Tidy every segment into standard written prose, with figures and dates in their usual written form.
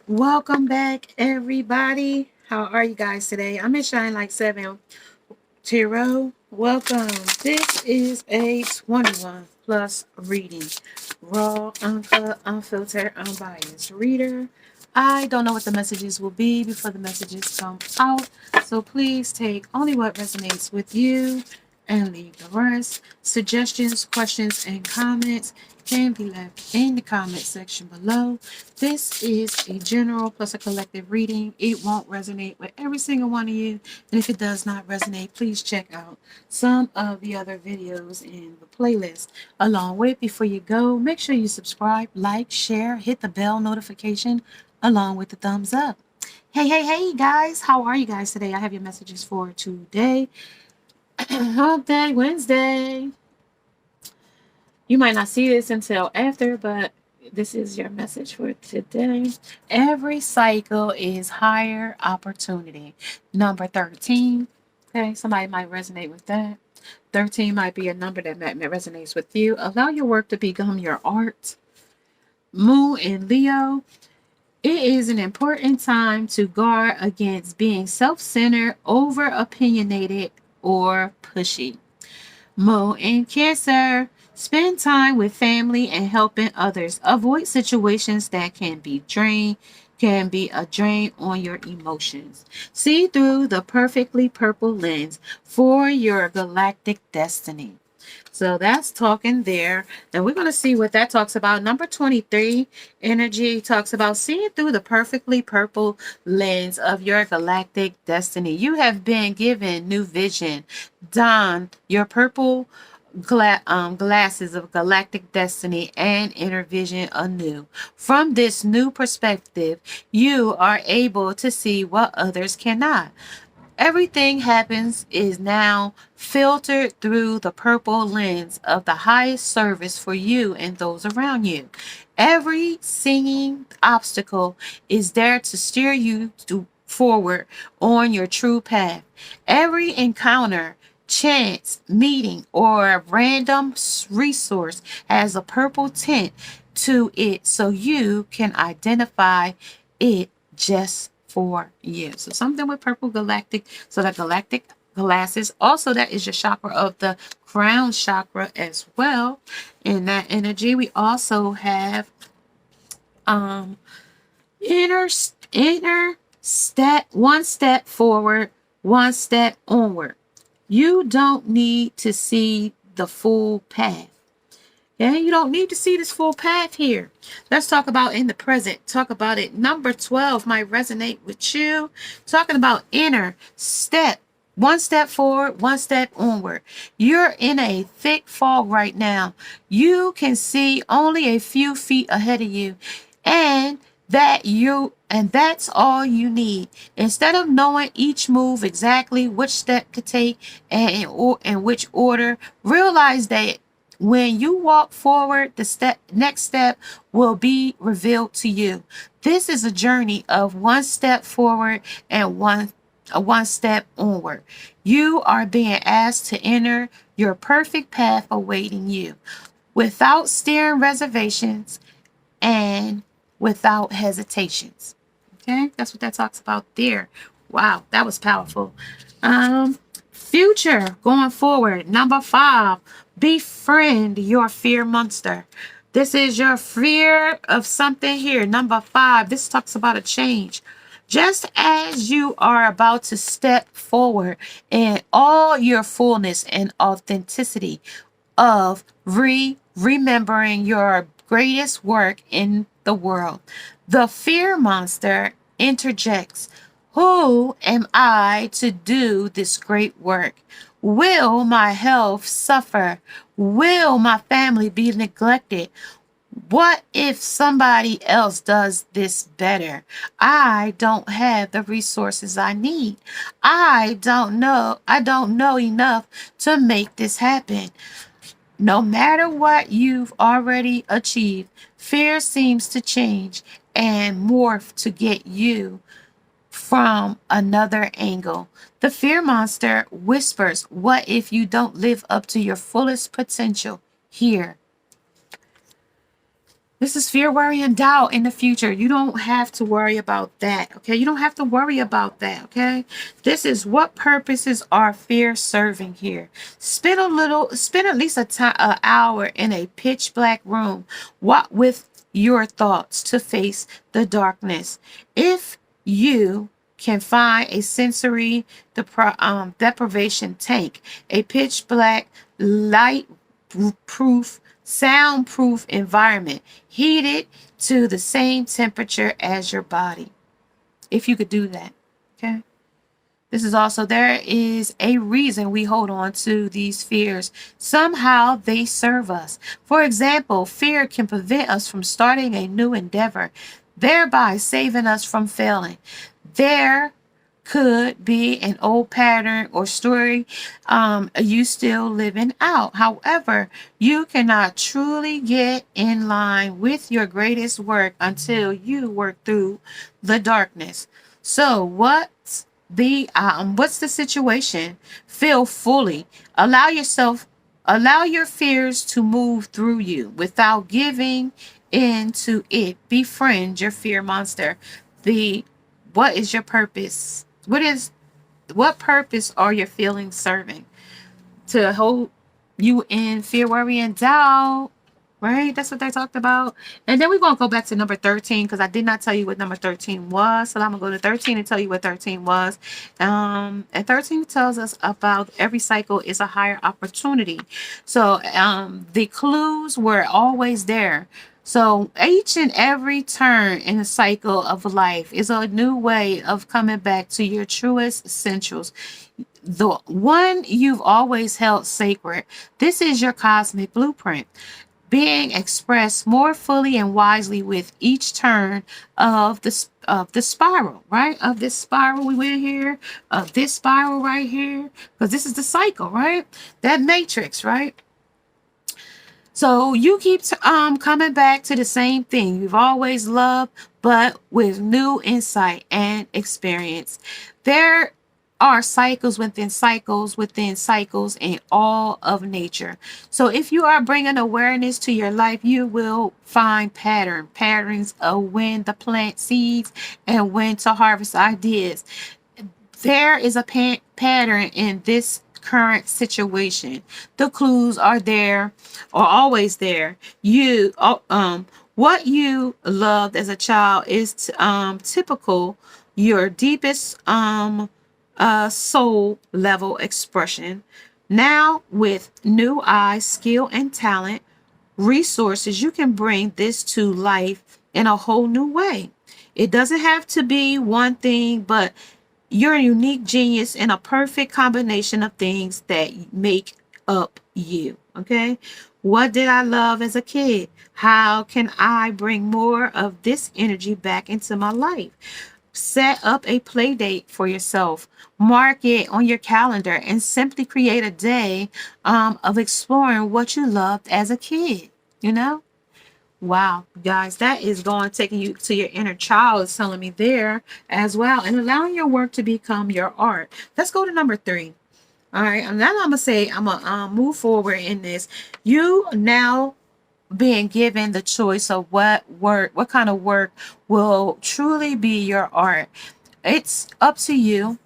Welcome back, everybody. How are you guys today? I'm in Shine Like 7 Tarot. Welcome. This is a 21 plus reading. Raw, uncut, unfiltered, unbiased reader. I don't know what the messages will be before the messages come out. So please take only what resonates with you and leave the rest. Suggestions, questions, and comments can be left in the comment section below. This is a general plus a collective reading. It won't resonate with every single one of you. And if it does not resonate, please check out some of the other videos in the playlist. Along with, before you go, make sure you subscribe, like, share, hit the bell notification, along with the thumbs up. Hey, guys. How are you guys today? I have your messages for today. Hump Day Wednesday. You might not see this until after, but this is your message for today. Every cycle is higher opportunity. Number 13. Okay, somebody might resonate with that. 13 might be a number that resonates with you. Allow your work to become your art. Moon and Leo. It is an important time to guard against being self-centered, over-opinionated, or pushy. Moon in Cancer. Spend time with family and helping others. Avoid situations that can be a drain on your emotions. See through the perfectly purple lens for your galactic destiny. So that's talking there. And we're going to see what that talks about. Number 23 energy talks about seeing through the perfectly purple lens of your galactic destiny. You have been given new vision. Don your purple glasses of galactic destiny and inner vision anew. From this new perspective, you are able to see what others cannot. Everything happens is now filtered through the purple lens of the highest service for you and those around you. Every seeming obstacle is there to steer you forward on your true path. Every encounter, chance, meeting, or random resource has a purple tint to it so you can identify it just for you. So something with purple galactic. So the galactic glasses. Also, that is your chakra of the crown chakra as well. In that energy, we also have inner step, one step forward, one step onward. You don't need to see the full path. Yeah, you don't need to see this full path here. Let's talk about in the present. Talk about it. Number 12 might resonate with you. Talking about inner step. One step forward, one step onward. You're in a thick fog right now. You can see only a few feet ahead of you. And that's all you need. Instead of knowing each move exactly which step to take and in which order, realize that when you walk forward, the next step will be revealed to you. This is a journey of one step forward and one step onward. You are being asked to enter your perfect path awaiting you without steering reservations and without hesitations. Okay, that's what that talks about there. Wow, that was powerful. Future going forward. Number 5, befriend your fear monster. This is your fear of something here. Number 5, this talks about a change. Just as you are about to step forward in all your fullness and authenticity of remembering your greatest work in the world, the fear monster interjects. Who am I to do this great work? Will my health suffer? Will my family be neglected? What if somebody else does this better? I don't have the resources I need. I don't know enough to make this happen. No matter what you've already achieved, fear seems to change and morph to get you from another angle. The fear monster whispers, what if you don't live up to your fullest potential here? This is fear, worry, and doubt in the future. You don't have to worry about that. Okay. You don't have to worry about that. Okay. This is what purposes are fear serving here. Spend at least an hour in a pitch black room. What with your thoughts to face the darkness. If you can find a sensory deprivation tank, a pitch black light proof soundproof environment, heated to the same temperature as your body. If you could do that, okay? This is also, there is a reason we hold on to these fears. Somehow they serve us. For example, fear can prevent us from starting a new endeavor, thereby saving us from failing. There could be an old pattern or story you still living out. However, you cannot truly get in line with your greatest work until you work through the darkness. So what's the situation? Feel fully. Allow your fears to move through you without giving in to it. Befriend your fear monster. The What is your purpose? What purpose are your feelings serving? To hold you in fear, worry, and doubt. Right? That's what they talked about. And then we're going to go back to number 13 because I did not tell you what number 13 was. So I'm going to go to 13 and tell you what 13 was. And 13 tells us about every cycle is a higher opportunity. So the clues were always there. So each and every turn in the cycle of life is a new way of coming back to your truest essentials, the one you've always held sacred. This is your cosmic blueprint, being expressed more fully and wisely with each turn of the spiral, right? Of this spiral we went here, of this spiral right here, because this is the cycle, right? That matrix, right? So you keep coming back to the same thing you've always loved, but with new insight and experience. There are cycles within cycles in all of nature. So if you are bringing awareness to your life, you will find patterns of when to plant seeds and when to harvest ideas. There is a pattern in this current situation. The clues are there, are always there. What you loved as a child is typical your deepest soul level expression. Now, with new eyes, skill, and talent, resources, you can bring this to life in a whole new way. It doesn't have to be one thing, but you're a unique genius and a perfect combination of things that make up you. Okay. What did I love as a kid? How can I bring more of this energy back into my life? Set up a play date for yourself. Mark it on your calendar and simply create a day of exploring what you loved as a kid. You know? Wow, guys, that is going taking you to your inner child, is telling me there as well, and allowing your work to become your art. Let's go to number 3. All right, and then I'm gonna say I'm gonna move forward in this. You now being given the choice of what kind of work will truly be your art. It's up to you.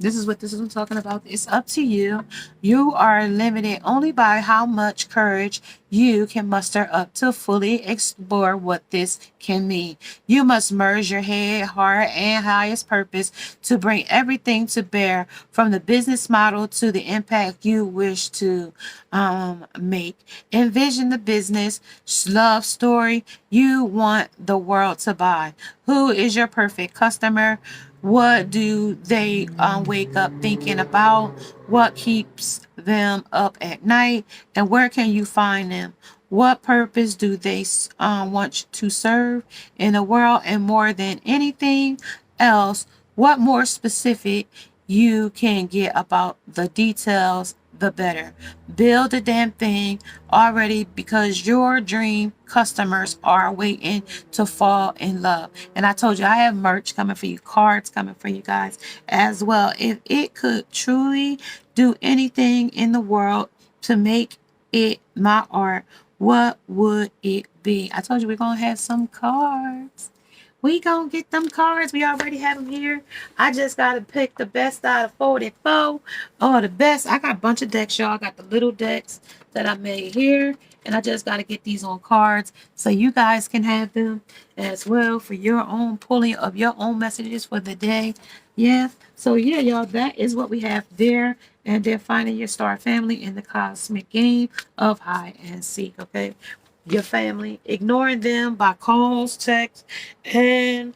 This is what I'm talking about. It's up to you. You are limited only by how much courage you can muster up to fully explore what this can mean. You must merge your head, heart, and highest purpose to bring everything to bear, from the business model to the impact you wish to make. Envision the business love story you want the world to buy. Who is your perfect customer? What do they wake up thinking about? What keeps them up at night? And where can you find them? What purpose do they want to serve in the world? And more than anything else, what more specific you can get about the details, the better. Build the damn thing already, because your dream customers are waiting to fall in love. And I told you I have merch coming for you, cards coming for you guys as well. If it could truly do anything in the world to make it my art, what would it be? I told you we're going to have some cards. We gonna get them cards. We already have them here. I just gotta pick the best out of 44. Oh, the best. I got a bunch of decks, y'all. I got the little decks that I made here. And I just gotta get these on cards so you guys can have them as well for your own pulling of your own messages for the day. Yeah. So yeah, y'all, that is what we have there. And then finding your star family in the cosmic game of hide and seek. Okay, your family, ignoring them by calls, text, and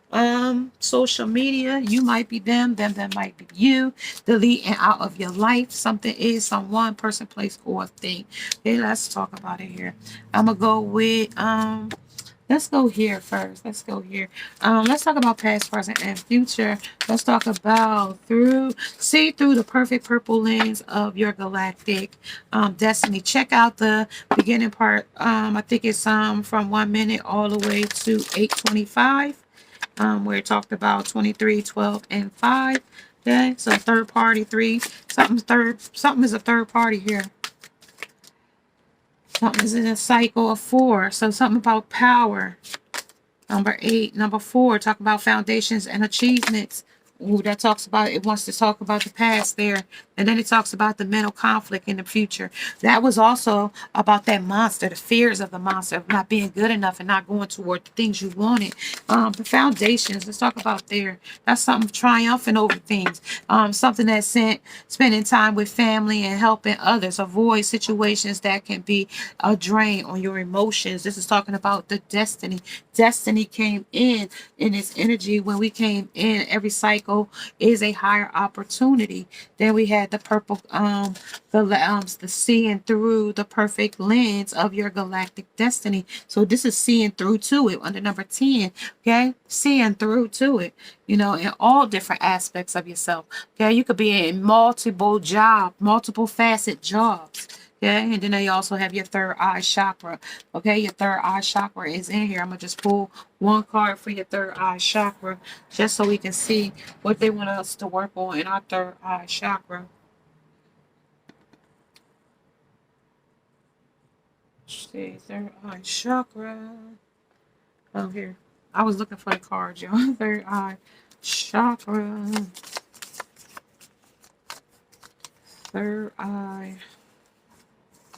social media. You might be them that might be you. Deleting out of your life. Something is someone, person, place, or thing. Okay, let's talk about it here. I'm gonna go with let's go here first. Let's go here. Let's talk about past, present, and future. Let's talk about see through the perfect purple lens of your galactic destiny. Check out the beginning part. I think it's from 1 minute all the way to 8:25. Where it talked about 23, 12, and 5. Okay, so third party 3. Something is a third party here. Something is in a cycle of 4. So something about power. Number 8. Number 4, talk about foundations and achievements. Ooh, that talks about, it wants to talk about the past there. And then it talks about the mental conflict in the future. That was also about that monster, the fears of the monster, of not being good enough and not going toward the things you wanted. The foundations, let's talk about there. That's something triumphant over things. Something that's spending time with family and helping others. Avoid situations that can be a drain on your emotions. This is talking about the destiny. Destiny came in its energy when we came in. Every cycle is a higher opportunity. Then we had the purple, the seeing through the perfect lens of your galactic destiny. So this is seeing through to it under number 10. Okay, seeing through to it. You know, in all different aspects of yourself. Okay, you could be in multiple facet jobs. Okay, and then they also have your third eye chakra. Okay, your third eye chakra is in here. I'm gonna just pull one card for your third eye chakra just so we can see what they want us to work on in our third eye chakra. Let's see, third eye chakra. Oh, here. I was looking for the cards, y'all. Third eye chakra. Third eye.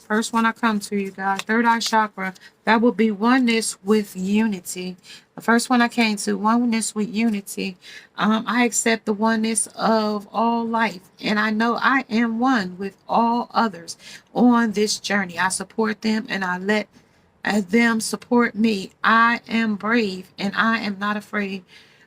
First one I come to, you guys. Third eye chakra. That would be oneness with unity. The first one I came to, oneness with unity. I accept the oneness of all life. And I know I am one with all others on this journey. I support them and I let them support me. I am brave and I am not afraid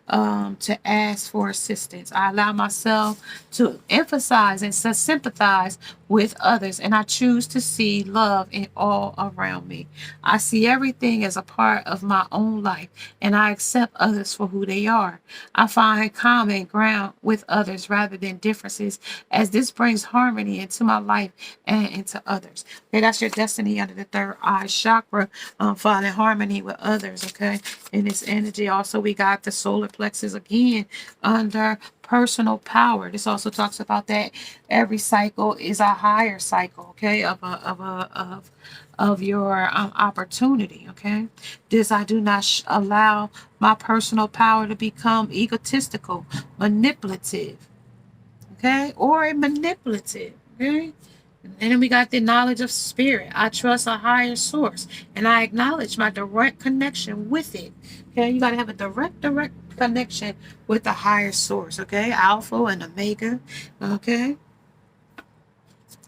to ask for assistance. I allow myself to emphasize and to sympathize with others, and I choose to see love in all around me. I see everything as a part of my own life, and I accept others for who they are. I find common ground with others rather than differences, as this brings harmony into my life and into others. Okay, that's your destiny under the third eye chakra, finding harmony with others. Okay, in this energy, also we got the solar plexus again under personal power. This also talks about that every cycle is a higher cycle, okay, of your opportunity. Okay, this I do not allow my personal power to become egotistical, manipulative, okay, or manipulative. Okay. And then we got the knowledge of spirit. I trust a higher source and I acknowledge my direct connection with it. Okay, you got to have a direct connection with the higher source. Okay, Alpha and Omega. Okay,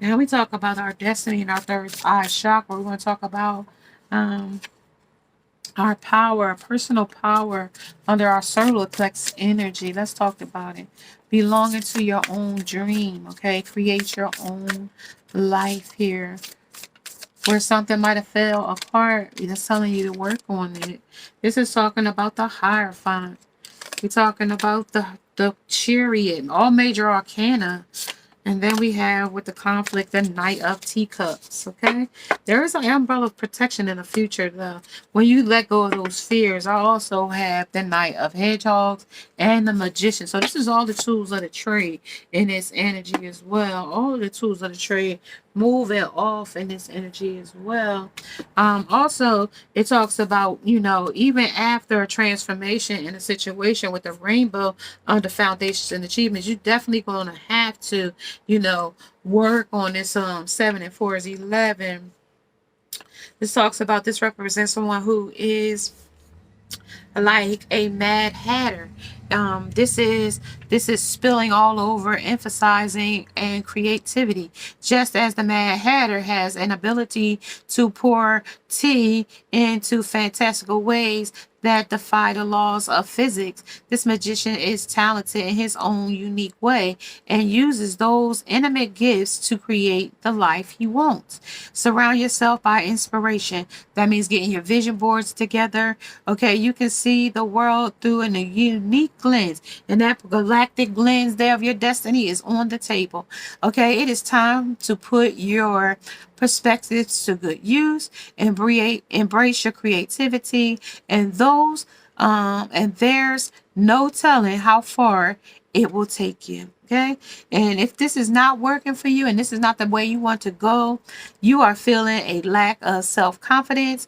now we talk about our destiny and our third eye chakra. We're going to talk about our power, personal power under our solar plex energy. Let's talk about it. Belonging to your own dream. Okay, create your own life here. Where something might have fell apart, it's telling you to work on it. This is talking about the Hierophant. We're talking about the Chariot, all major arcana. And then we have with the conflict, the Knight of Teacups, okay? There is an umbrella of protection in the future, though. When you let go of those fears, I also have the Knight of Hedgehogs and the Magician. So this is all the tools of the trade in this energy as well. All of the tools of the trade moving off in this energy as well. Also, it talks about, even after a transformation in a situation with the rainbow under foundations and achievements, you definitely going to have to, you know, work on this. 7 and 4 is 11. This talks about, this represents someone who is like a Mad Hatter. This is spilling all over, emphasizing and creativity. Just as the Mad Hatter has an ability to pour tea into fantastical ways that defy the laws of physics, this magician is talented in his own unique way and uses those intimate gifts to create the life he wants. Surround yourself by inspiration. That means getting your vision boards together. Okay, you can see the world through a unique lens, and that galactic lens there of your destiny is on the table. Okay, it is time to put your perspectives to good use and embrace your creativity, and there's no telling how far it will take you. Okay, and if this is not working for you and this is not the way you want to go, you are feeling a lack of self-confidence.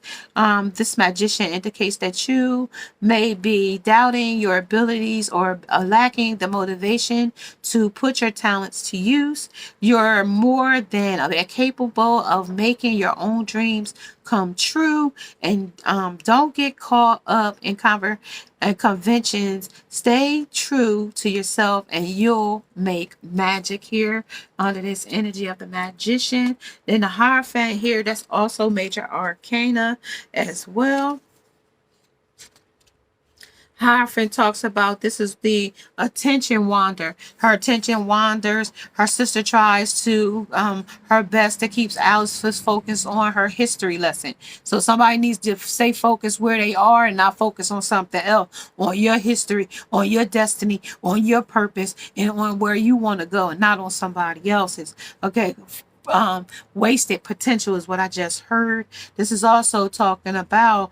This magician indicates that you may be doubting your abilities or lacking the motivation to put your talents to use. You're more than capable of making your own dreams come true, and don't get caught up in conventions. Stay true to yourself and you'll make magic here under this energy of the magician. Then the Hierophant here, that's also major arcana as well. Hierophant talks about, this is the attention wander. Her attention wanders. Her sister tries to her best to keep Alice's focus on her history lesson. So somebody needs to stay focused where they are and not focus on something else, on your history, on your destiny, on your purpose, and on where you want to go, and not on somebody else's. Okay. Wasted potential is what I just heard. This is also talking about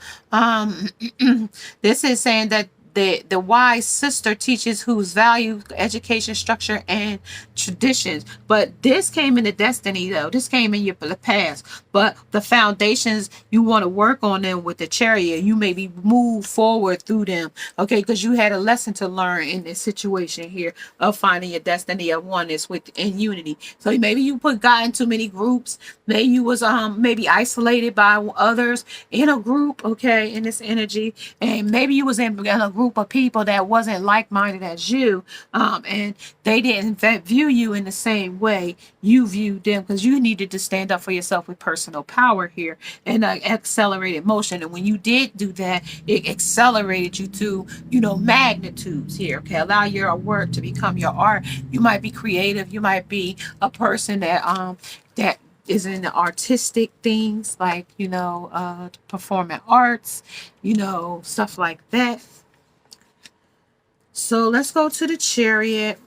this is saying that the wise sister teaches whose value, education, structure, and traditions. But this came in the destiny, though. This came in your past. But the foundations, you want to work on them with the chariot. You maybe move forward through them, okay? Because you had a lesson to learn in this situation here of finding your destiny of oneness within unity. So maybe you got in too many groups. Maybe you was maybe isolated by others in a group, okay, in this energy, and maybe you was in a group of people that wasn't like-minded as you, and they didn't view you in the same way you viewed them, because you needed to stand up for yourself with personal power here and accelerated motion. And when you did do that, it accelerated you to, magnitudes here. Okay, allow your work to become your art. You might be creative. You might be a person that is in the artistic things, like performing arts, stuff like that. So let's go to the chariot.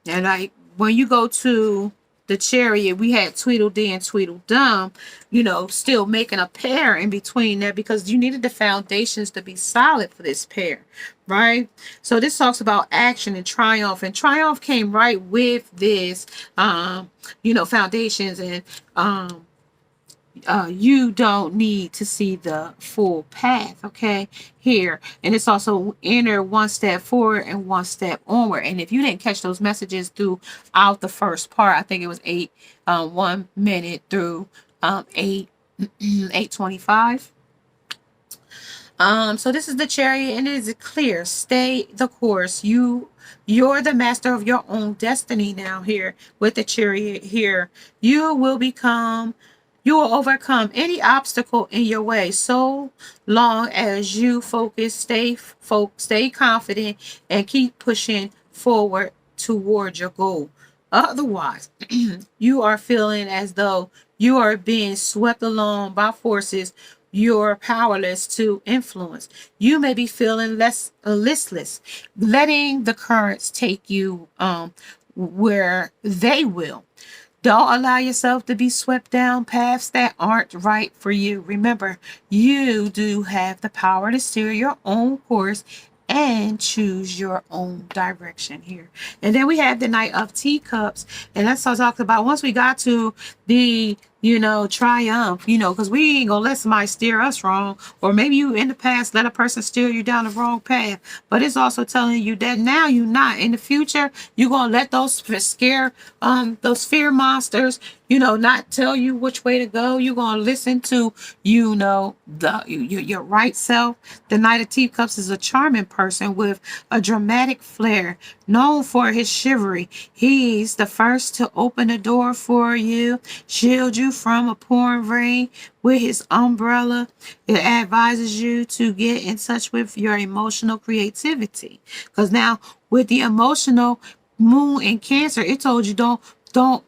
And when you go to the chariot, we had Tweedledee and Tweedledum, still making a pair in between there, because you needed the foundations to be solid for this pair, right? So this talks about action and triumph. And triumph came right with this, foundations. And you don't need to see the full path, okay, here. And it's also enter one step forward and one step onward. And if you didn't catch those messages throughout the first part, I think it was 1 minute through 8:25. So this is the chariot, and it is clear. Stay the course. You're the master of your own destiny now here with the chariot here. You will overcome any obstacle in your way, so long as you stay confident, and keep pushing forward toward your goal. Otherwise, you are feeling as though you are being swept along by forces you're powerless to influence. You may be feeling listless, letting the currents take you where they will. Don't allow yourself to be swept down paths that aren't right for you. Remember, you do have the power to steer your own course and choose your own direction here. And then we have the Knight of Teacups. And that's what I talked about. Once we got to the, triumph, because we ain't going to let somebody steer us wrong. Or maybe you in the past let a person steer you down the wrong path. But it's also telling you that now you're not. In the future, you're going to let those those fear monsters, not tell you which way to go. You're going to listen to, your right self. The Knight of Teacups is a charming person with a dramatic flair, known for his chivalry. He's the first to open the door for you, shield you from a pouring rain with his umbrella. It advises you to get in touch with your emotional creativity. Because now with the emotional moon in Cancer, it told you don't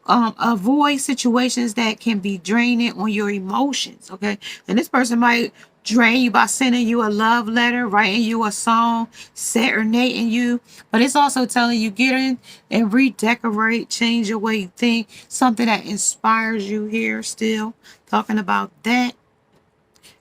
avoid situations that can be draining on your emotions. Okay. And this person might drain you by sending you a love letter, writing you a song, serenading you. But it's also telling you get in and redecorate, change your way you think, something that inspires you here. Still talking about that.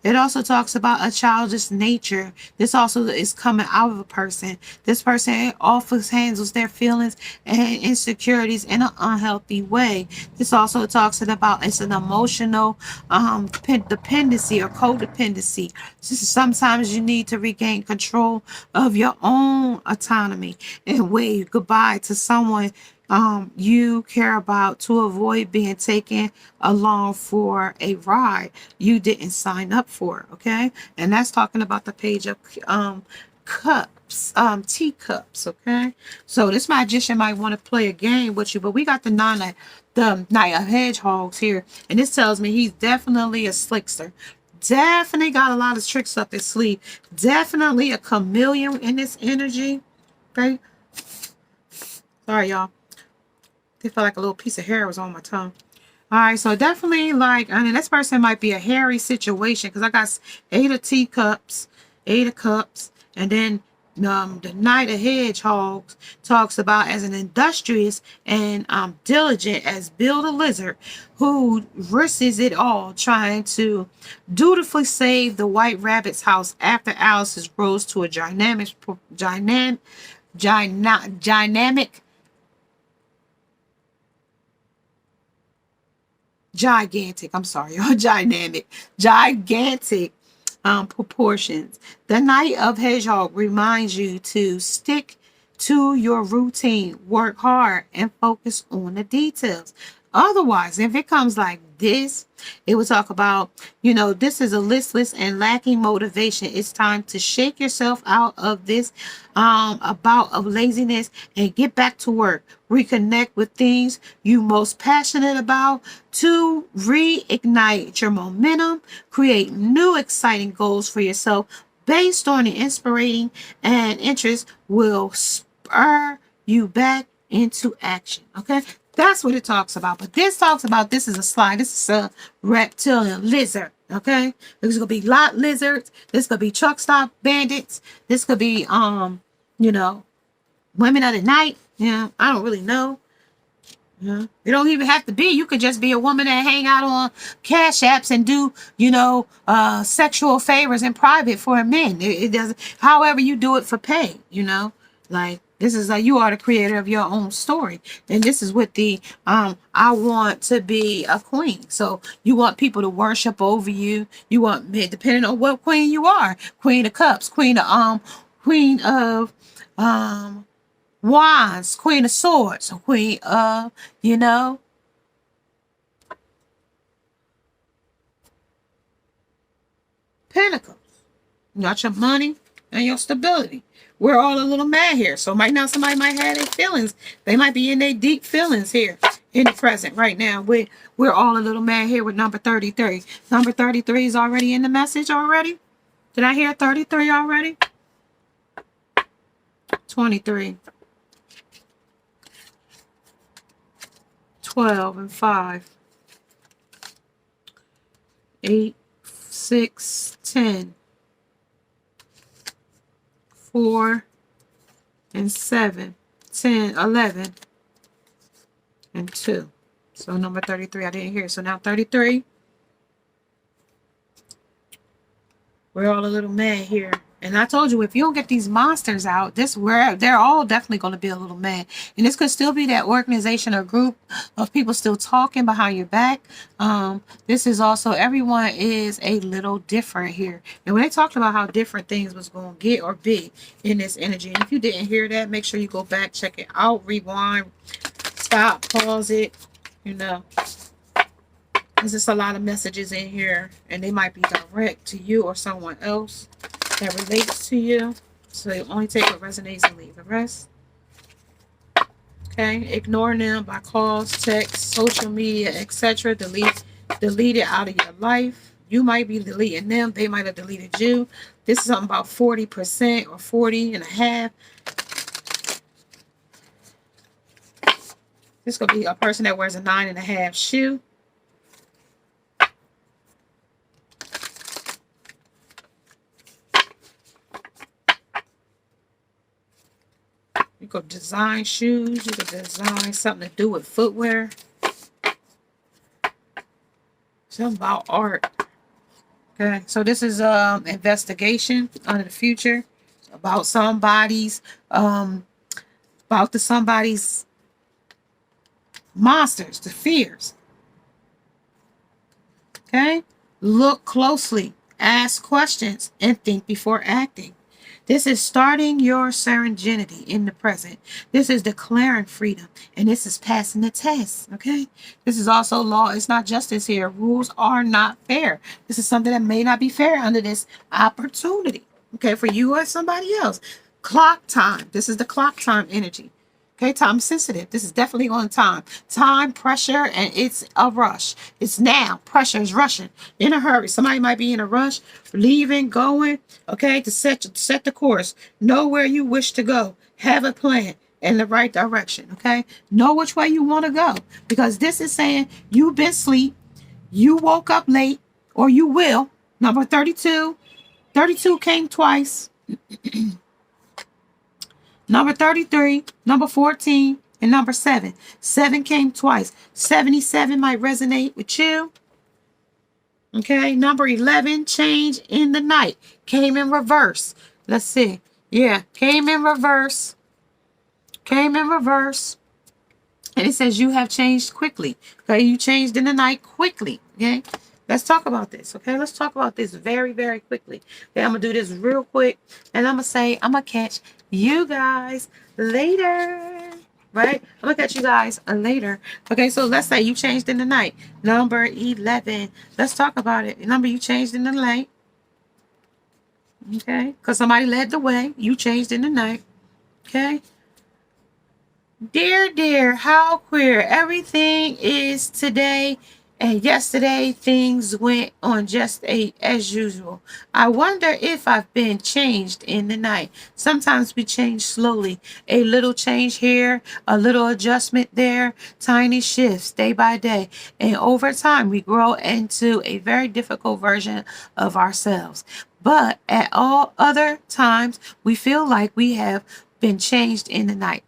It also talks about a childish nature. This also is coming out of a person. This person often handles their feelings and insecurities in an unhealthy way. This also talks about it's an emotional dependency or codependency. Sometimes you need to regain control of your own autonomy and wave goodbye to someone you care about to avoid being taken along for a ride you didn't sign up for. Okay. And that's talking about the page of cups, teacups. Okay. So this magician might want to play a game with you, but we got the Knight of Hedgehogs here, and this tells me he's definitely a slickster. Definitely got a lot of tricks up his sleeve. Definitely a chameleon in this energy. Okay. Sorry, y'all. They felt like a little piece of hair was on my tongue. All right, so definitely this person might be a hairy situation because I got 8 of Cups, and then the Knight of Hedgehogs talks about as an industrious and diligent as Bill the Lizard, who risks it all trying to dutifully save the White Rabbit's house after Alice's rose to a gigantic proportions. The Knight of Hedgehog reminds you to stick to your routine, work hard, and focus on the details. Otherwise, if it comes like this, it will talk about, this is a listless and lacking motivation. It's time to shake yourself out of this bout of laziness and get back to work. Reconnect with things you most passionate about to reignite your momentum, create new exciting goals for yourself based on the inspiring and interest will spur you back into action. Okay. That's what it talks about. But this talks about this is a slide. This is a reptilian lizard. Okay. This is gonna be lot lizards. This could be truck stop bandits. This could be women of the night. Yeah, I don't really know. Yeah. You don't even have to be. You could just be a woman that hang out on cash apps and do, sexual favors in private for men. It doesn't. However, you do it for pay. Like this is like you are the creator of your own story, and this is with the I want to be a queen. So you want people to worship over you. You want men, depending on what queen you are, Queen of Cups, Queen of Wands, Queen of Swords, Queen of, Pentacles. You got your money and your stability. We're all a little mad here. So right now somebody might have their feelings. They might be in their deep feelings here in the present right now. We're all a little mad here with number 33. Number 33 is already in the message already. Did I hear 33 already? 23. 12 and 5. 8, 6, 10. 4 and 7. 10, 11 and 2. So number 33 I didn't hear. So now 33. We're all a little mad here. And I told you, if you don't get these monsters out, they're all definitely going to be a little mad. And this could still be that organization or group of people still talking behind your back. This is also, everyone is a little different here. And when they talked about how different things was going to get or be in this energy, and if you didn't hear that, make sure you go back, check it out, rewind, stop, pause it. You know, there's just a lot of messages in here, and they might be direct to you or someone else that relates to you. So you only take what resonates and leave the rest. Okay, ignoring them by calls, texts, social media, etc. Delete it out of your life. You might be deleting them. They might have deleted you. This is something about 40% or 40 and a half. This could be a person that wears a 9.5 shoe. You could design shoes. You could design something to do with footwear. Something about art. Okay, so this is investigation under the future about somebody's somebody's monsters, the fears. Okay, look closely, ask questions, and think before acting. This is starting your serenity in the present. This is declaring freedom. And this is passing the test. Okay? This is also law. It's not justice here. Rules are not fair. This is something that may not be fair under this opportunity. Okay? For you or somebody else. Clock time. This is the clock time energy. Okay, time sensitive. This is definitely on time. Time, pressure, and it's a rush. It's now. Pressure is rushing. In a hurry. Somebody might be in a rush, leaving, going, okay, to set the course. Know where you wish to go. Have a plan in the right direction, okay? Know which way you want to go. Because this is saying you've been asleep, you woke up late, or you will. Number 32. 32 came twice. Number 33, number 14, and number 7. 7 came twice. 77 might resonate with you. Okay, number 11, change in the night. Came in reverse. Let's see. Yeah, came in reverse. Came in reverse. And it says you have changed quickly. Okay, you changed in the night quickly. Okay, let's talk about this. Okay, let's talk about this very, very quickly. Okay, I'm going to do this real quick. And I'm going to say, I'm going to catch you guys later. Right? I'm going to catch you guys later. Okay, so let's say you changed in the night. Number 11. Let's talk about it. Number you changed in the night. Okay, because somebody led the way. You changed in the night. Okay. Dear, how queer. Everything is today and yesterday things went on just as usual. I wonder if I've been changed in the night. Sometimes we change slowly. A little change here, a little adjustment there, tiny shifts day by day. And over time we grow into a very difficult version of ourselves. But at all other times we feel like we have been changed in the night.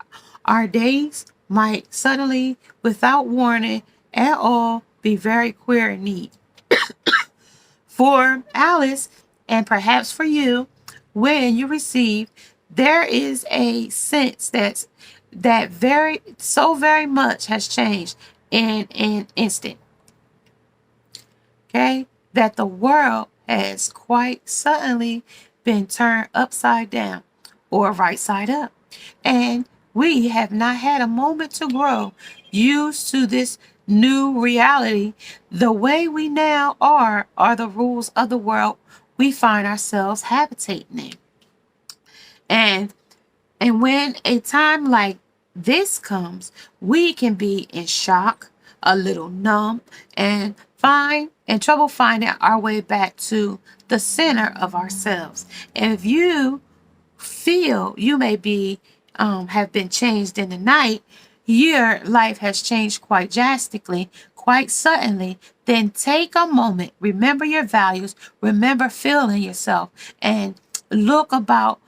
Our days might suddenly, without warning at all, be very queer and neat. For Alice, and perhaps for you, when you receive, there is a sense that very much has changed in an instant. Okay? That the world has quite suddenly been turned upside down or right side up. And we have not had a moment to grow used to this new reality. The way we now are the rules of the world we find ourselves habitating in. And when a time like this comes, we can be in shock, a little numb, and trouble finding our way back to the center of ourselves. And if you feel you may be have been changed in the night, your life has changed quite drastically, quite suddenly, then take a moment, remember your values, remember feeling yourself, and look about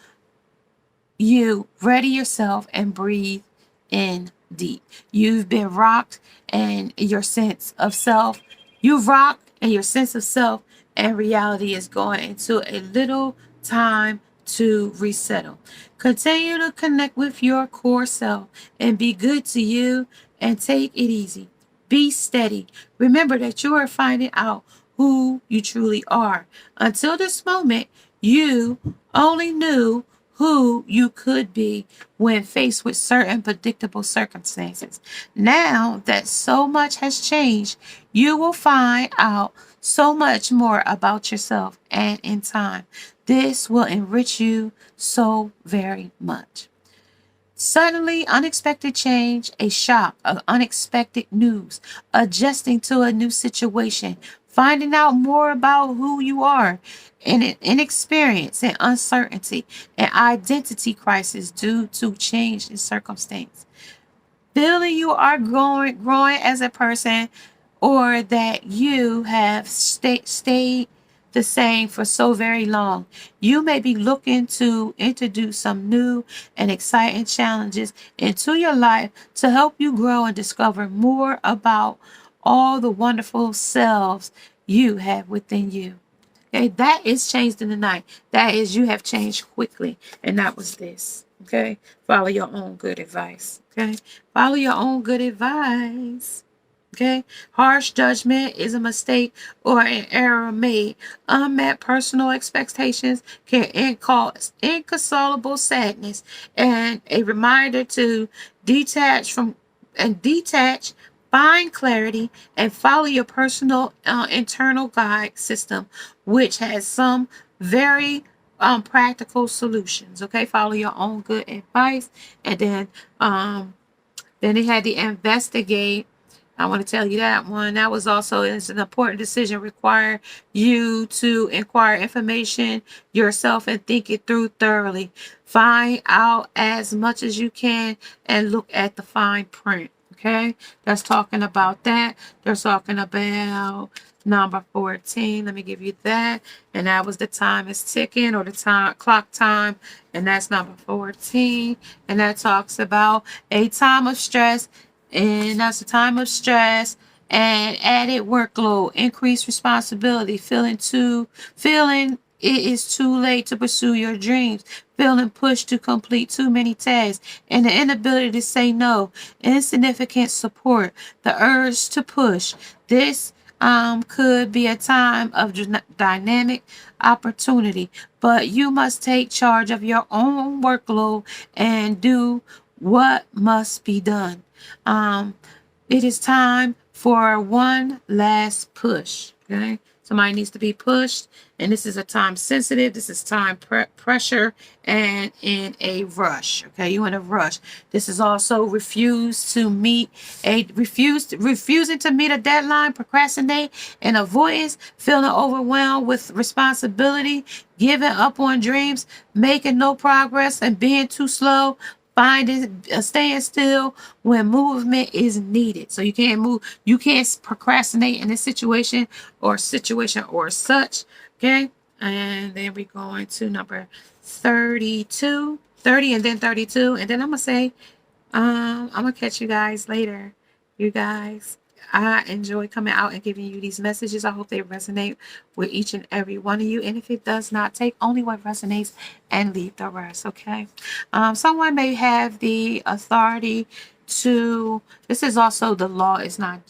you, ready yourself, and breathe in deep. You've been rocked and your sense of self, you've rocked and your sense of self and reality is going into a little time to resettle. Continue to connect with your core self and be good to you and take it easy. Be steady. Remember that you are finding out who you truly are. Until this moment, you only knew who you could be when faced with certain predictable circumstances. Now that so much has changed, you will find out so much more about yourself, and in time, this will enrich you so very much. Suddenly, unexpected change, a shock of unexpected news, adjusting to a new situation, finding out more about who you are, inexperience and uncertainty, and identity crisis due to change in circumstance. Feeling you are growing as a person, or that you have stayed the same for so very long. You may be looking to introduce some new and exciting challenges into your life to help you grow and discover more about all the wonderful selves you have within you. Okay, that is changed in the night. That is, you have changed quickly. And that was this. Okay, follow your own good advice. Okay, follow your own good advice. Okay, harsh judgment is a mistake or an error made. Unmet personal expectations can cause inconsolable sadness, and a reminder to detach from detach, find clarity, and follow your personal internal guide system, which has some very practical solutions. Okay, follow your own good advice, and then they had to investigate. I want to tell you that one. That was also is an important decision. Require you to inquire information yourself and think it through thoroughly. Find out as much as you can and look at the fine print. Okay, that's talking about that. They're talking about number 14. Let me give you that. And that was the time is ticking, or the time clock time. And that's number 14. And that talks about a time of stress, and that's a time of stress and added workload, increased responsibility, feeling it is too late to pursue your dreams, feeling pushed to complete too many tasks, and the inability to say no, insignificant support, the urge to push. This could be a time of dynamic opportunity, but you must take charge of your own workload and do what must be done. Um, it is time for one last push. Okay, somebody needs to be pushed, and this is a time sensitive. This is time pressure and in a rush. Okay, you in a rush. This is also refusing to meet a deadline, procrastinate and avoidance, feeling overwhelmed with responsibility, giving up on dreams, making no progress, and being too slow. Finding staying still when movement is needed. So you can't move, you can't procrastinate in this situation or such. Okay, and then we're going to number 32, 30, and then 32, and then I'm gonna say I'm gonna catch you guys later. You guys, I enjoy coming out and giving you these messages. I hope they resonate with each and every one of you. And if it does not, take only what resonates and leave the rest, okay? Someone may have the authority to, this is also the law is not,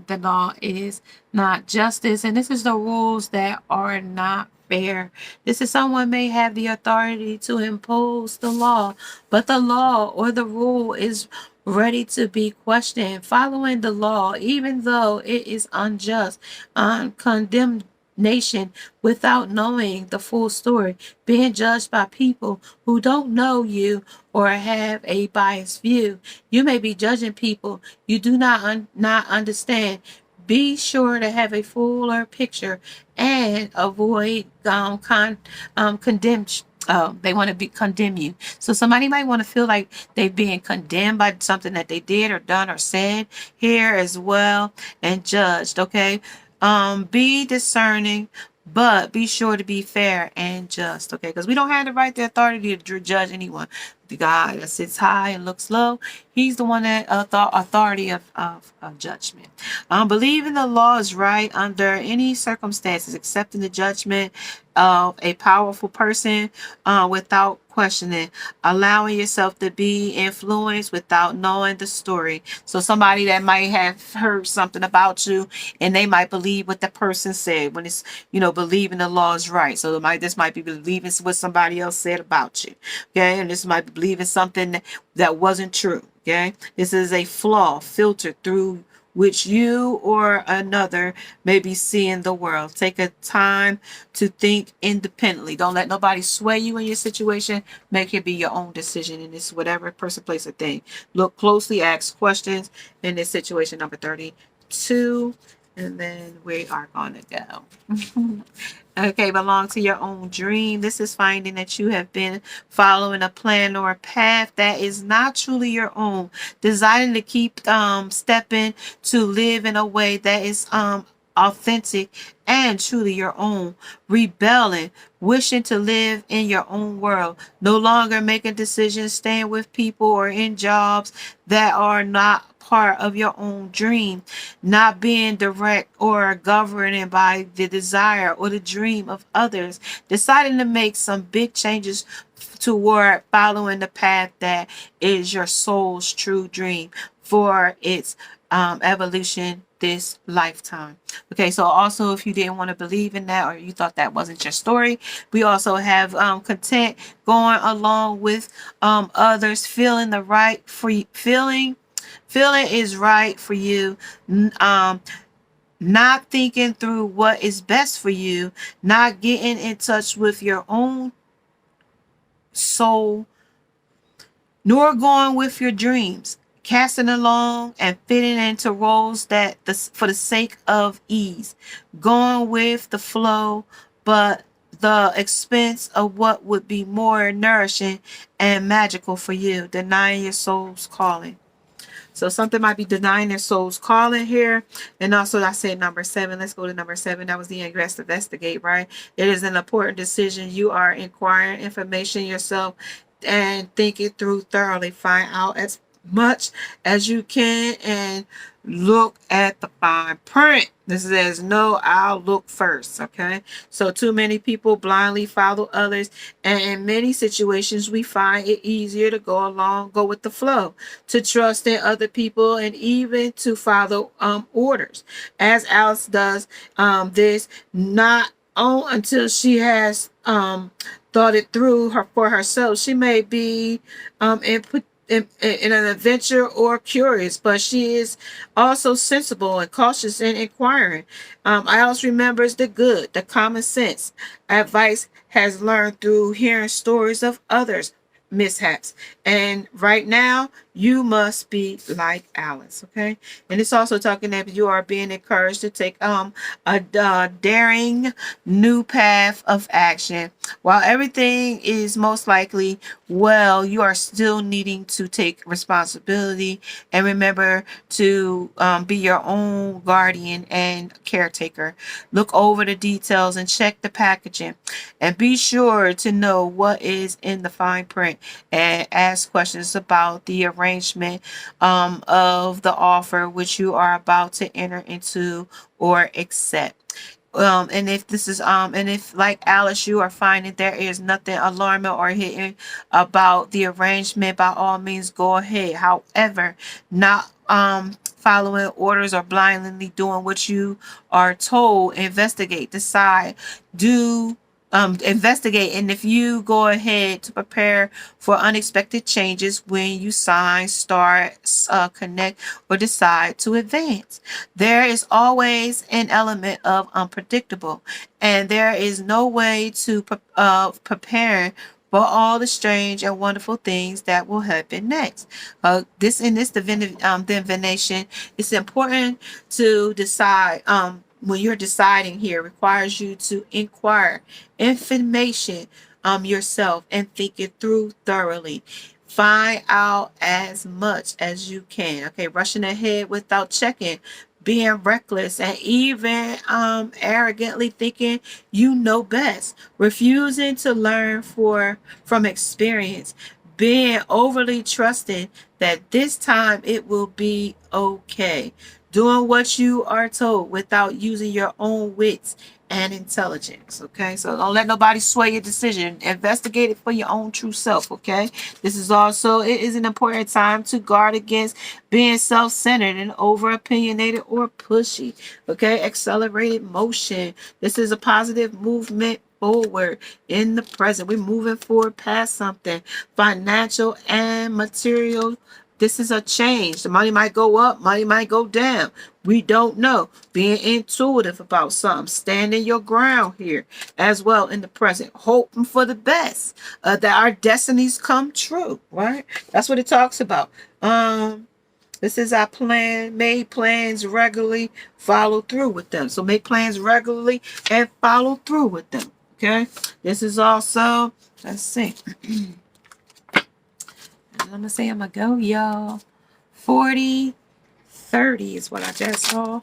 the law is not justice. And this is the rules that are not fair. This is someone may have the authority to impose the law, but the law or the rule is ready to be questioned. Following the law, even though it is unjust, condemnation without knowing the full story, being judged by people who don't know you or have a biased view. You may be judging people you do not understand. Be sure to have a fuller picture and avoid condemn. They want to condemn you. So somebody might want to feel like they're being condemned by something that they did or done or said here as well, and judged. Okay, be discerning, but be sure to be fair and just. Okay, because we don't have the right, the authority to judge anyone, The God that sits high and looks low, he's the one that authority of judgment. Believing the law is right under any circumstances, accepting the judgment of a powerful person without questioning, allowing yourself to be influenced without knowing the story. So somebody that might have heard something about you and they might believe what the person said when it's, believing the law is right. So this might be believing what somebody else said about you. Okay. And this might be believing something that wasn't true. Okay. This is a flaw filtered through which you or another may be seeing the world. Take a time to think independently. Don't let nobody sway you in your situation. Make it be your own decision in this whatever person, place, or thing. Look closely, ask questions in this situation. Number 32. And then we are going to go. Okay, belong to your own dream. This is finding that you have been following a plan or a path that is not truly your own. Deciding to keep stepping to live in a way that is authentic and truly your own. Rebelling, wishing to live in your own world. No longer making decisions, staying with people or in jobs that are not part of your own dream, not being direct or governed by the desire or the dream of others, deciding to make some big changes toward following the path that is your soul's true dream for its evolution this lifetime. Okay, so also if you didn't want to believe in that or you thought that wasn't your story, we also have content going along with others feeling the right for you, feeling is right for you, not thinking through what is best for you, not getting in touch with your own soul, nor going with your dreams, casting along and fitting into roles for the sake of ease, going with the flow, but the expense of what would be more nourishing and magical for you, denying your soul's calling. So something might be denying their soul's calling here. And also I said number 7. Let's go to number 7. That was the ingress investigate, right? It is an important decision. You are inquiring information yourself and think it through thoroughly. Find out as much as you can and look at the fine print. This says, no, I'll look first. Okay. So too many people blindly follow others. And in many situations, we find it easier to go with the flow, to trust in other people and even to follow orders. As Alice does this, not on until she has thought it through for herself. She may be in an adventure or curious, but she is also sensible and cautious and inquiring. Alice remembers the good, the common sense advice has learned through hearing stories of others' mishaps. And right now, you must be like Alice, okay? And it's also talking that you are being encouraged to take a daring new path of action. While everything is most likely well, you are still needing to take responsibility and remember to be your own guardian and caretaker. Look over the details and check the packaging and be sure to know what is in the fine print and ask questions about the arrangement of the offer which you are about to enter into or accept. And if this is and if like Alice you are finding there is nothing alarming or hidden about the arrangement, by all means go ahead. However, not following orders or blindly doing what you are told. Investigate, decide, do investigate, and if you go ahead to prepare for unexpected changes when you sign, start, connect, or decide to advance. There is always an element of unpredictable, and there is no way to prepare for all the strange and wonderful things that will happen next. This divination, it's important to decide. When you're deciding here, requires you to inquire information yourself and think it through thoroughly. Find out as much as you can. Okay, rushing ahead without checking, being reckless, and even arrogantly thinking you know best, refusing to learn from experience, being overly trusting that this time it will be okay. Doing what you are told without using your own wits and intelligence. Okay, so don't let nobody sway your decision. Investigate it for your own true self. Okay, this is also, it is an important time to guard against being self-centered and over opinionated or pushy. Okay, accelerated motion. This is a positive movement forward in the present. We're moving forward past something financial and material. This is a change. The money might go up, money might go down. We don't know. Being intuitive about something, standing your ground here as well in the present, hoping for the best, that our destinies come true. Right? That's what it talks about. This is our plan. Made plans regularly, follow through with them. So make plans regularly and follow through with them. Okay. This is also, let's see. I'm gonna say I'm gonna go, y'all. 40/30 is what I just saw.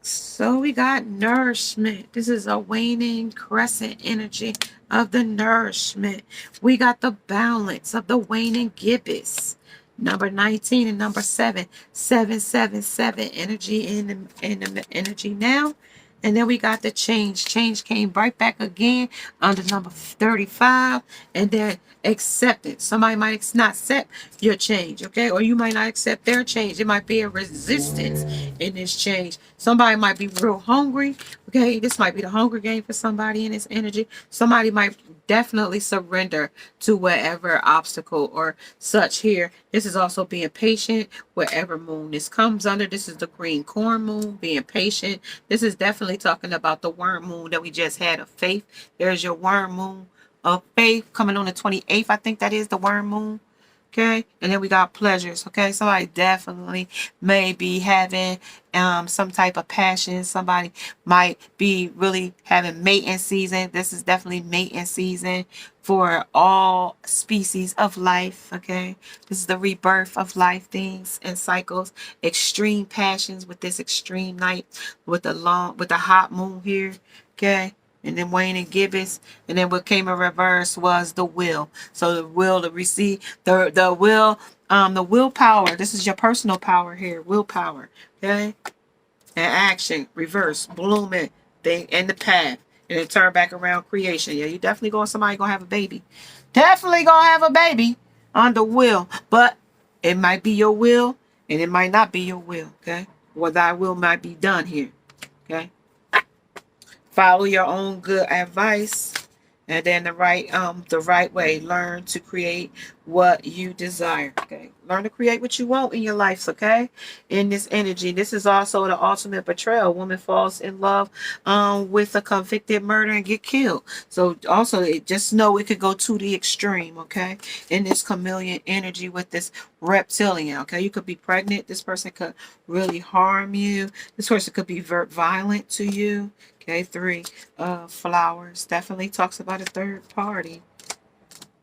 So we got nourishment. This is a waning crescent energy of the nourishment. We got the balance of the waning gibbous. Number 19 and number 7. 777 energy in the energy now. And then we got the change. Change came right back again under number 35. And then acceptance. Somebody might not accept your change, okay? Or you might not accept their change. It might be a resistance in this change. Somebody might be real hungry, okay? This might be the hunger game for somebody in this energy. Somebody might definitely surrender to whatever obstacle or such here. This is also being patient wherever moon this comes under. This is the green corn moon, being patient. This is definitely talking about the worm moon that we just had of faith. There's your worm moon of faith coming on the 28th. I think that is the worm moon. Okay, and then we got pleasures. Okay, somebody definitely may be having some type of passion. Somebody might be really having mating season. This is definitely mating season for all species of life. Okay, this is the rebirth of life things and cycles. Extreme passions with this extreme night with the hot moon here. Okay. And then Wayne and Gibbons, and then what came in reverse was the will. So the will to receive the willpower. This is your personal power here, willpower. Okay, and action, reverse, blooming thing, and the path, and then turn back around creation. Yeah, you definitely somebody gonna have a baby. Definitely gonna have a baby on the will, but it might be your will, and it might not be your will. Okay, or thy will might be done here. Okay. Follow your own good advice, and then the right way. Learn to create what you desire. Okay, learn to create what you want in your life. Okay, in this energy, this is also the ultimate betrayal. A woman falls in love with a convicted murder and get killed. So also, just know it could go to the extreme. Okay, in this chameleon energy with this reptilian. Okay, you could be pregnant. This person could really harm you. This person could be violent to you. Okay, 3 flowers. Definitely talks about a third party.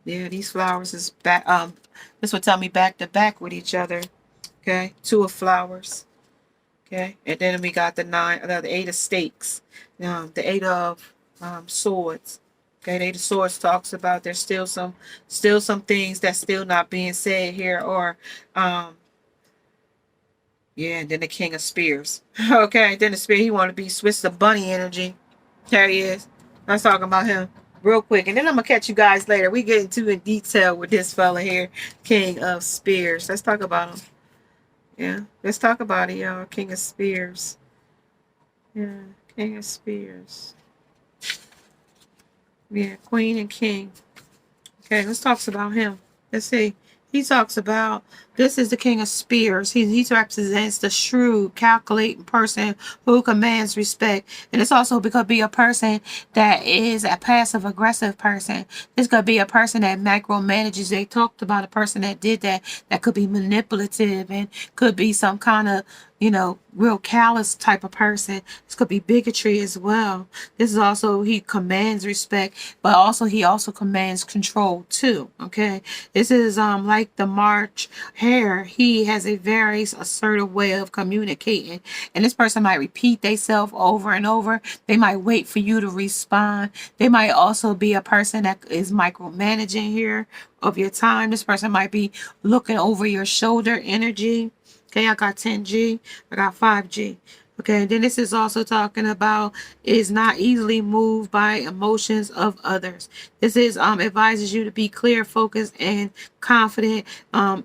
Yeah, these flowers is back. This would tell me back to back with each other. Okay, 2 of flowers. Okay, and then we got the 8 of stakes. The 8 of swords. Okay, the 8 of swords talks about there's still some things that's still not being said here, or yeah, and then the King of Spears. Okay, then the Spear, he want to be Swiss the Bunny energy. There he is. Let's talk about him real quick. And then I'm going to catch you guys later. We get into in detail with this fella here, King of Spears. Let's talk about him. Yeah, let's talk about it, y'all. King of Spears. Yeah, King of Spears. Yeah, Queen and King. Okay, let's talk about him. Let's see. He talks about, this is the King of Spears. He represents the shrewd, calculating person who commands respect. And this also could be a person that is a passive-aggressive person. This could be a person that micromanages. They talked about a person that did that. That could be manipulative and could be some kind of real callous type of person. This could be bigotry as well. This is also, he commands respect, but also he also commands control too. Okay. This is like the March Hare. He has a very assertive way of communicating. And this person might repeat themselves over and over. They might wait for you to respond. They might also be a person that is micromanaging here of your time. This person might be looking over your shoulder energy. Okay, I got 10G, I got 5G. Okay, then this is also talking about is not easily moved by emotions of others. This is advises you to be clear, focused, and confident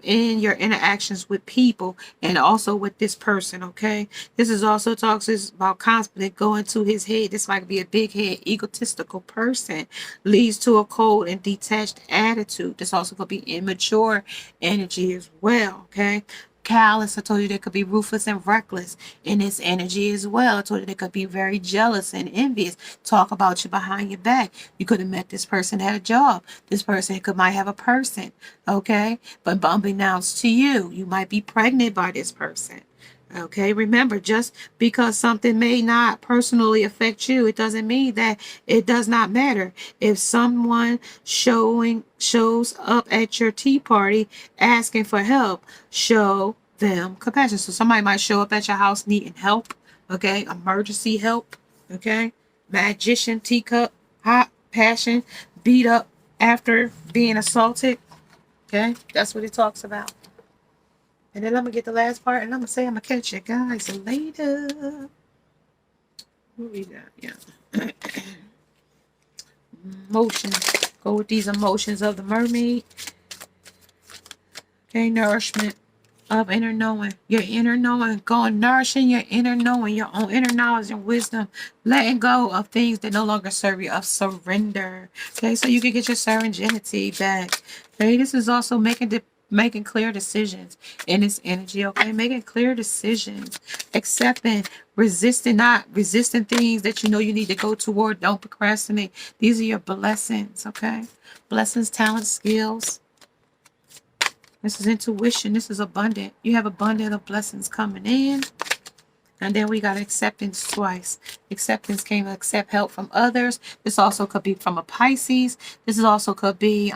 in your interactions with people and also with this person. Okay, this is also talks about confident going to his head. This might be a big head, egotistical person, leads to a cold and detached attitude. This also could be immature energy as well. Okay, callous. I told you they could be ruthless and reckless in this energy as well. I told you they could be very jealous and envious. Talk about you behind your back. You could have met this person at a job. This person might have a person. Okay. But unbeknownst to you, you might be pregnant by this person. Okay, remember, just because something may not personally affect you, it doesn't mean that it does not matter. If someone shows up at your tea party asking for help, show them compassion. So somebody might show up at your house needing help, okay, emergency help, okay, magician, teacup, hot passion, beat up after being assaulted, okay, that's what it talks about. And then I'm going to get the last part and I'm going to say I'm going to catch you guys later. What we got? Yeah. Emotions. Go with these emotions of the mermaid. Okay, nourishment of inner knowing. Your inner knowing. Going nourishing your inner knowing, your own inner knowledge and wisdom. Letting go of things that no longer serve you. Of surrender. Okay, so you can get your serenity back. Okay, this is also making clear decisions in this energy. Okay, making clear decisions. Accepting, not resisting things that you know you need to go toward. Don't procrastinate. These are your blessings. Okay, blessings, talents, skills. This is intuition. This is abundant. You have abundant of blessings coming in. And then we got acceptance twice. Acceptance came to accept help from others. This also could be from a Pisces. This is also could be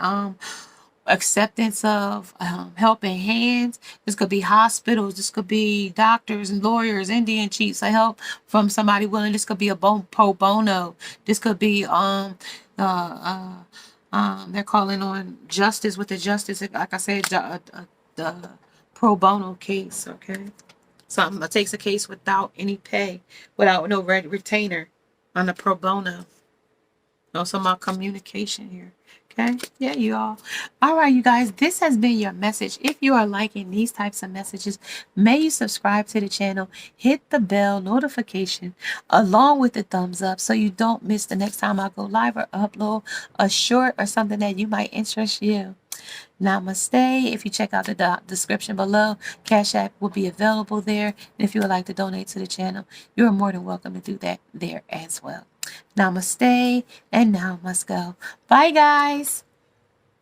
acceptance of helping hands. This could be hospitals. This could be doctors and lawyers, Indian chiefs, a help from somebody willing. This could be a pro bono. This could be they're calling on justice with the justice, like I said, the pro bono case. Okay, something that takes a case without any pay, without no retainer on the pro bono. Also, my communication here. Okay, yeah, you all. All right, you guys, this has been your message. If you are liking these types of messages, may you subscribe to the channel, hit the bell notification along with the thumbs up so you don't miss the next time I go live or upload a short or something that you might interest you. Namaste. If you check out the description below, Cash App will be available there. And if you would like to donate to the channel, you're more than welcome to do that there as well. Namaste, and now must go. Bye, guys.